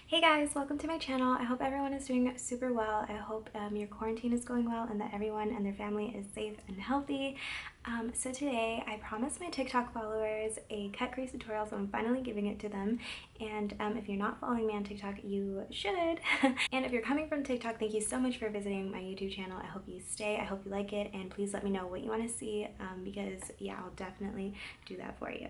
Hey guys, welcome to my channel. I hope everyone is doing super well. I hope your quarantine is going well and that everyone and their family is safe and healthy. So today I promised my TikTok followers a cut crease tutorial, so I'm finally giving it to them. And if you're not following me on TikTok, you should. And if you're coming from TikTok, thank you so much for visiting my YouTube channel. I hope you stay, I hope you like it, and please let me know what you want to see because yeah, I'll definitely do that for you.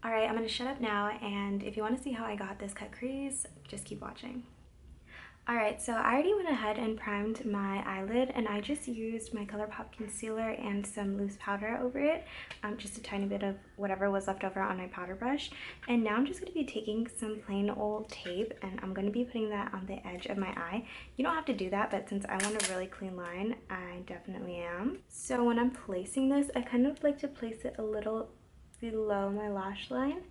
Alright, I'm going to shut up now, and if you want to see how I got this cut crease, just keep watching. Alright, so I already went ahead and primed my eyelid, and I just used my Colourpop concealer and some loose powder over it, just a tiny bit of whatever was left over on my powder brush. And now I'm just going to be taking some plain old tape, and I'm going to be putting that on the edge of my eye. You don't have to do that, but since I want a really clean line, I definitely am. So when I'm placing this, I kind of like to place it a little below my lash line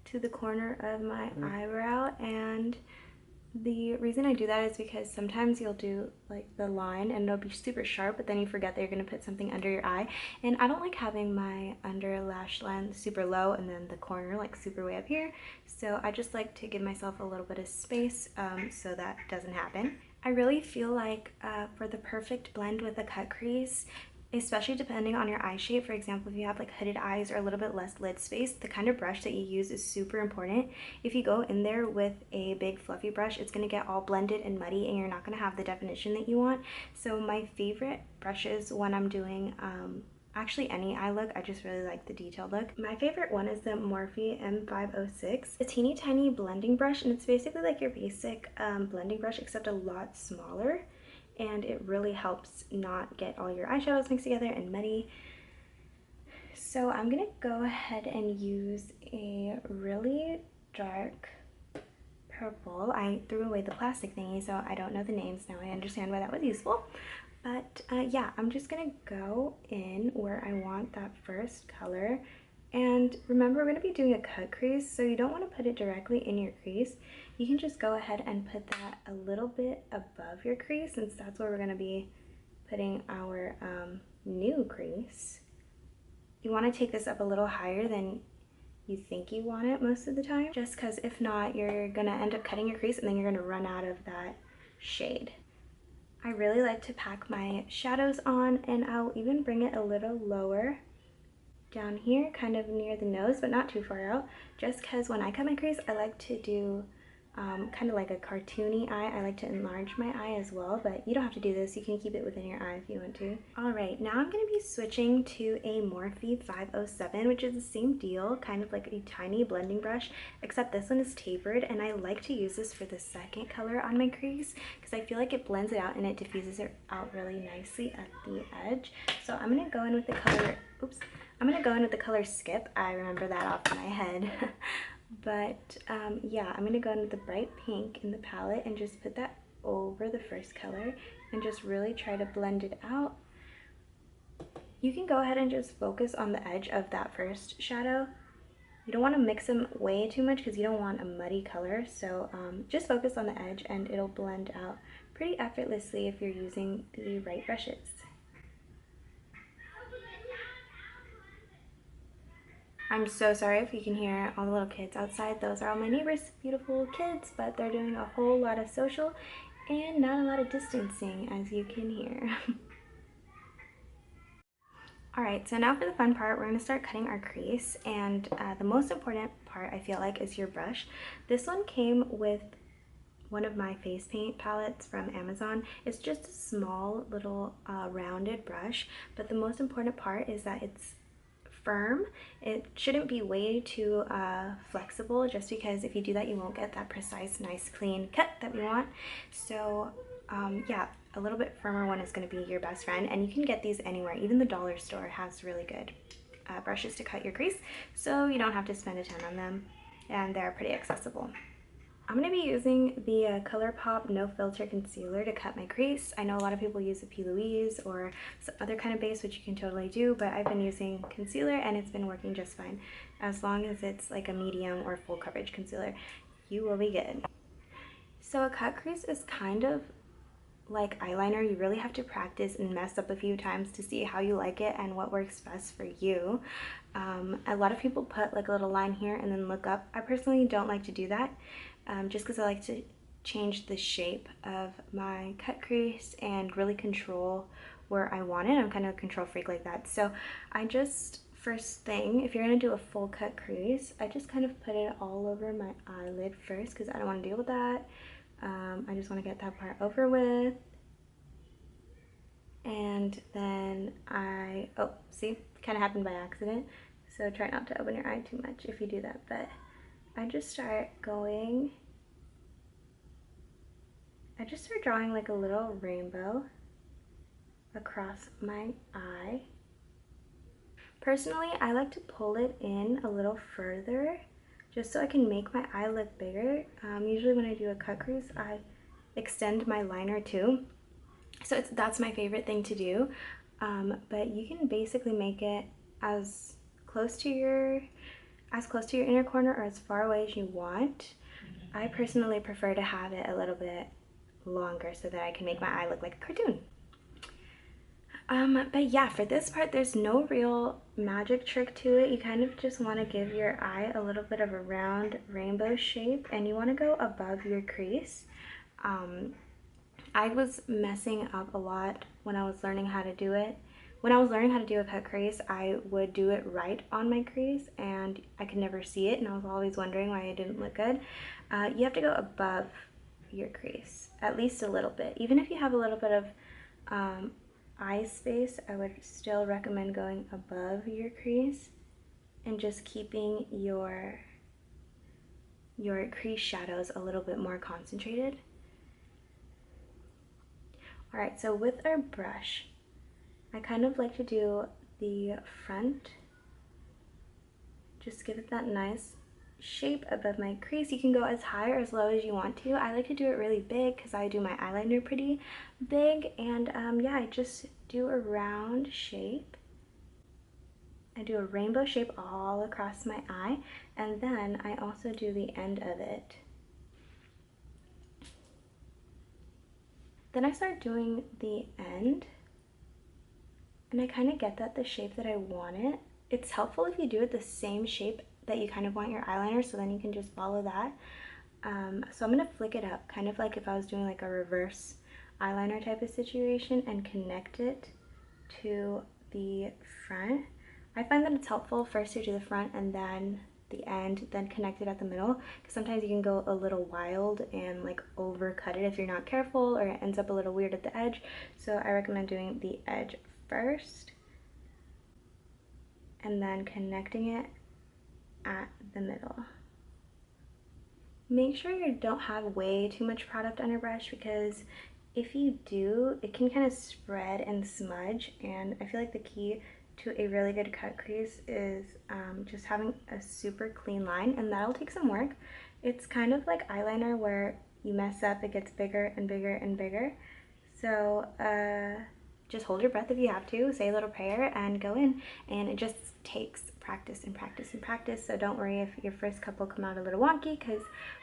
to the corner of my eyebrow, and the reason I do that is because sometimes you'll do like the line and it'll be super sharp, but then you forget that you're going to put something under your eye, and I don't like having my under lash line super low and then the corner like super way up here, so I just like to give myself a little bit of space so that doesn't happen. I really feel like for the perfect blend with a cut crease, especially depending on your eye shape. For example, if you have like hooded eyes or a little bit less lid space, the kind of brush that you use is super important. If you go in there with a big fluffy brush, it's going to get all blended and muddy and you're not going to have the definition that you want. So my favorite brushes when I'm doing actually any eye look, I just really like the detailed look. My favorite one is the Morphe M506. A teeny tiny blending brush, and it's basically like your basic blending brush except a lot smaller, and it really helps not get all your eyeshadows mixed together and muddy. So I'm gonna go ahead and use a really dark purple. I threw away the plastic thingy, so I don't know the names now. I understand why that was useful. But yeah, I'm just gonna go in where I want that first color. And remember, we're going to be doing a cut crease, so you don't want to put it directly in your crease. You can just go ahead and put that a little bit above your crease, since that's where we're going to be putting our new crease. You want to take this up a little higher than you think you want it most of the time, just because if not, you're going to end up cutting your crease and then you're going to run out of that shade. I really like to pack my shadows on, and I'll even bring it a little lower down here, kind of near the nose, but not too far out, just because when I cut my crease, I like to do kind of like a cartoony eye. I like to enlarge my eye as well, but you don't have to do this. You can keep it within your eye if you want to. Alright, now I'm going to be switching to a Morphe 507, which is the same deal, kind of like a tiny blending brush, except this one is tapered, and I like to use this for the second color on my crease because I feel like it blends it out and it diffuses it out really nicely at the edge. So I'm going to go in with the color, I'm going to go in with the color Skip. I remember that off my head. But yeah, I'm going to go in with the bright pink in the palette and just put that over the first color and just really try to blend it out. You can go ahead and just focus on the edge of that first shadow. You don't want to mix them way too much because you don't want a muddy color. So just focus on the edge and it'll blend out pretty effortlessly if you're using the right brushes. I'm so sorry if you can hear all the little kids outside. Those are all my neighbors, beautiful kids, but they're doing a whole lot of social and not a lot of distancing, as you can hear. Alright, so now for the fun part, we're going to start cutting our crease, and the most important part, I feel like, is your brush. This one came with one of my face paint palettes from Amazon. It's just a small little rounded brush, but the most important part is that it's firm. It shouldn't be way too flexible, just because if you do that you won't get that precise, nice, clean cut that we want. So yeah, a little bit firmer one is going to be your best friend, and you can get these anywhere. Even the dollar store has really good brushes to cut your crease, so you don't have to spend a ton on them, and they're pretty accessible. I'm going to be using the Colourpop No Filter Concealer to cut my crease. I know a lot of people use a P. Louise or some other kind of base, which you can totally do, but I've been using concealer and it's been working just fine. As long as it's like a medium or full coverage concealer, you will be good. So a cut crease is kind of like eyeliner. You really have to practice and mess up a few times to see how you like it and what works best for you. A lot of people put like a little line here and then look up. I personally don't like to do that, just because I like to change the shape of my cut crease and really control where I want it. I'm kind of a control freak like that. So I just, first thing, if you're gonna do a full cut crease, I just kind of put it all over my eyelid first because I don't want to deal with that. I just want to get that part over with. And then oh, see, kind of happened by accident. So try not to open your eye too much if you do that. But I just start drawing like a little rainbow across my eye. Personally, I like to pull it in a little further just so I can make my eye look bigger. Usually when I do a cut crease, I extend my liner too. So that's my favorite thing to do. But you can basically make it as close to your inner corner or as far away as you want. I personally prefer to have it a little bit longer so that I can make my eye look like a cartoon. But yeah, for this part, there's no real magic trick to it. You kind of just want to give your eye a little bit of a round rainbow shape, and you want to go above your crease. I was messing up a lot when I was learning how to do it. When I was learning how to do a cut crease, I would do it right on my crease, and I could never see it, and I was always wondering why it didn't look good. You have to go above your crease, at least a little bit. Even if you have a little bit of eye space, I would still recommend going above your crease and just keeping your crease shadows a little bit more concentrated. All right, so with our brush, I kind of like to do the front, just give it that nice shape above my crease. You can go as high or as low as you want to. I like to do it really big because I do my eyeliner pretty big, and yeah, I just do a round shape. I do a rainbow shape all across my eye, and then I also do the end of it. Then I start doing the end, and I kind of get that the shape that I want it. It's helpful if you do it the same shape that you kind of want your eyeliner, so then you can just follow that. So I'm gonna flick it up, kind of like if I was doing like a reverse eyeliner type of situation, and connect it to the front. I find that it's helpful first to do the front and then the end, then connect it at the middle, because sometimes you can go a little wild and like overcut it if you're not careful, or it ends up a little weird at the edge. So I recommend doing the edge first and then connecting it at the middle. Make sure you don't have way too much product on your brush, because if you do, it can kind of spread and smudge, and I feel like the key to a really good cut crease is just having a super clean line, and that'll take some work. It's kind of like eyeliner where you mess up, it gets bigger and bigger and bigger. So just hold your breath if you have to, say a little prayer and go in, and it just takes practice and practice and practice. So don't worry if your first couple come out a little wonky, because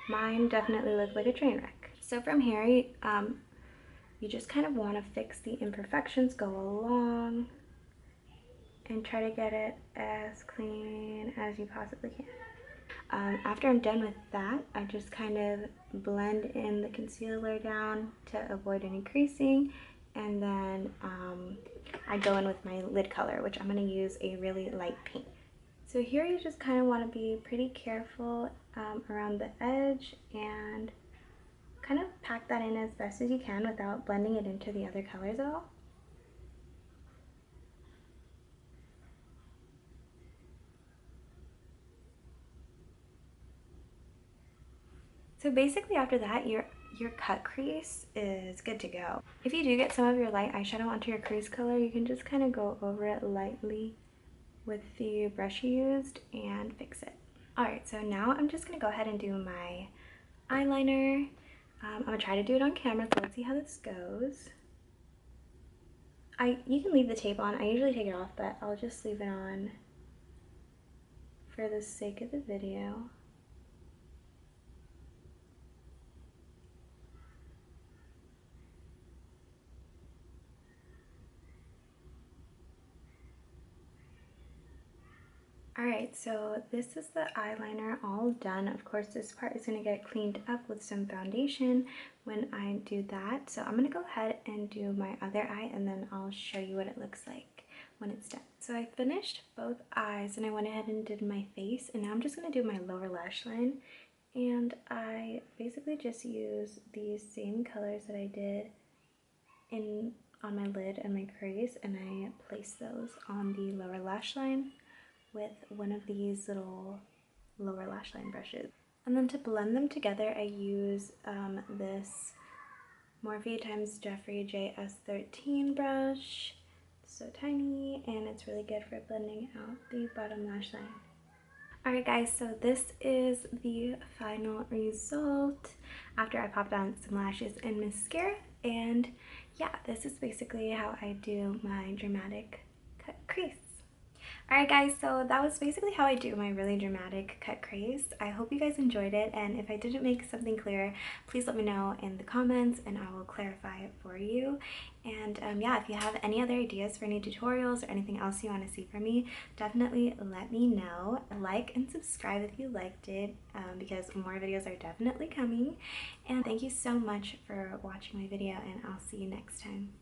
mine definitely looked like a train wreck. So from here, you just kind of want to fix the imperfections, go along, and try to get it as clean as you possibly can. After I'm done with that, I just kind of blend in the concealer down to avoid any creasing, and then I go in with my lid color, which I'm going to use a really light pink. So here you just kind of want to be pretty careful around the edge and kind of pack that in as best as you can without blending it into the other colors at all. So basically after that, your cut crease is good to go. If you do get some of your light eyeshadow onto your crease color, you can just kind of go over it lightly with the brush you used and fix it. Alright, so now I'm just going to go ahead and do my eyeliner. I'm going to try to do it on camera, so let's see how this goes. You can leave the tape on. I usually take it off, but I'll just leave it on for the sake of the video. Alright, so this is the eyeliner all done. Of course, this part is going to get cleaned up with some foundation when I do that. So I'm going to go ahead and do my other eye, and then I'll show you what it looks like when it's done. So I finished both eyes, and I went ahead and did my face, and now I'm just going to do my lower lash line. And I basically just use these same colors that I did on my lid and my crease, and I place those on the lower lash line with one of these little lower lash line brushes. And then to blend them together, I use this Morphe times Jeffree JS13 brush. It's so tiny, and it's really good for blending out the bottom lash line. Alright guys, so this is the final result after I popped on some lashes and mascara, and yeah, this is basically how I do my dramatic cut crease. Alright guys, so that was basically how I do my really dramatic cut crease. I hope you guys enjoyed it, and if I didn't make something clear, please let me know in the comments and I will clarify it for you. And yeah, if you have any other ideas for any tutorials or anything else you want to see from me, definitely let me know. Like and subscribe if you liked it, because more videos are definitely coming. And thank you so much for watching my video, and I'll see you next time.